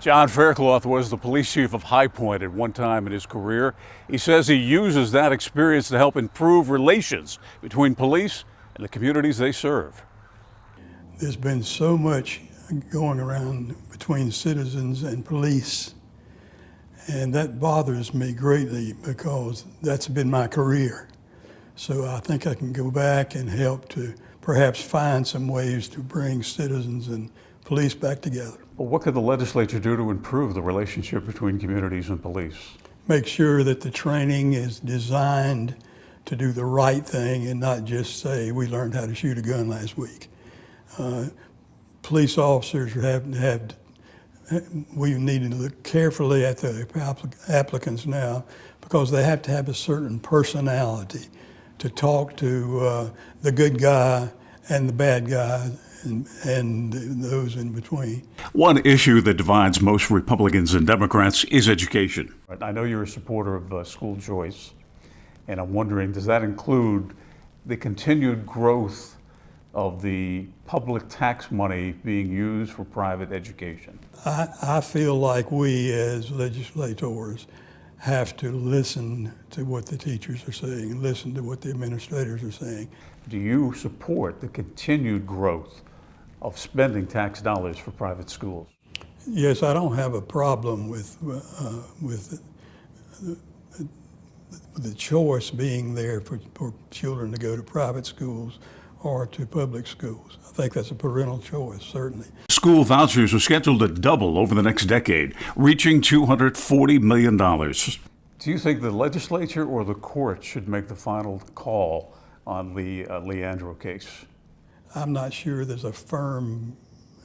John Faircloth was the police chief of High Point at one time in his career. He says he uses that experience to help improve relations between police and the communities they serve. There's been so much going around between citizens and police, and that bothers me greatly because that's been my career. So I think I can go back and help to perhaps find some ways to bring citizens and police back together. Well, what could the legislature do to improve the relationship between communities and police? Make sure that the training is designed to do the right thing and not just say, we learned how to shoot a gun last week. Police officers we need to look carefully at the applicants now because they have to have a certain personality to talk to the good guy and the bad guy and those in between. One issue that divides most Republicans and Democrats is education. I know you're a supporter of school choice, and I'm wondering, does that include the continued growth of the public tax money being used for private education? I feel like we as legislators have to listen to what the teachers are saying and listen to what the administrators are saying. Do you support the continued growth of spending tax dollars for private schools? Yes, I don't have a problem with the choice being there for children to go to private schools or to public schools. I think that's a parental choice, certainly. School vouchers are scheduled to double over the next decade, reaching $240 million. Do you think the legislature or the court should make the final call on the Leandro case? I'm not sure there's a firm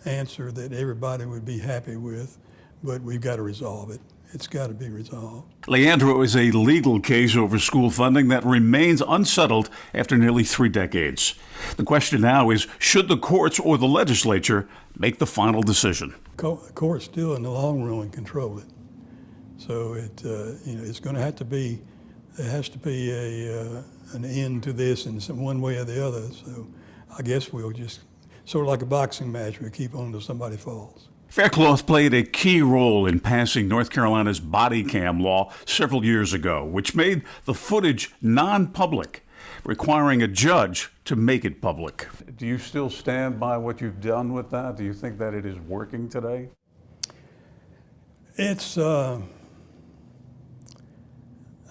answer that everybody would be happy with, but we've got to resolve it. It's got to be resolved. Leandro is a legal case over school funding that remains unsettled after nearly 3 decades. The question now is, should the courts or the legislature make the final decision? The court's still in the long run control it. So it's going to have to be, there has to be an end to this in one way or the other. So I guess we'll just, sort of like a boxing match, we'll keep on until somebody falls. Faircloth played a key role in passing North Carolina's body cam law several years ago, which made the footage non-public, requiring a judge to make it public. Do you still stand by what you've done with that? Do you think that it is working today? It's, I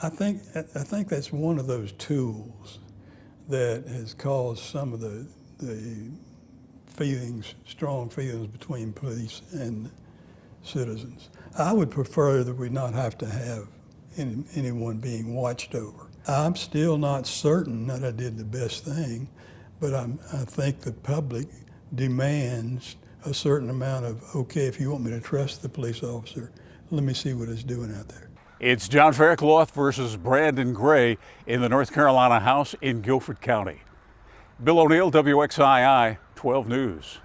think that's one of those tools that has caused some of the strong feelings between police and citizens. I would prefer that we not have to have anyone being watched over. I'm still not certain that I did the best thing, but I think the public demands a certain amount of, okay, if you want me to trust the police officer, let me see what it's doing out there. It's John Faircloth versus Brandon Gray in the North Carolina House in Guilford County. Bill O'Neill, WXII 12 News.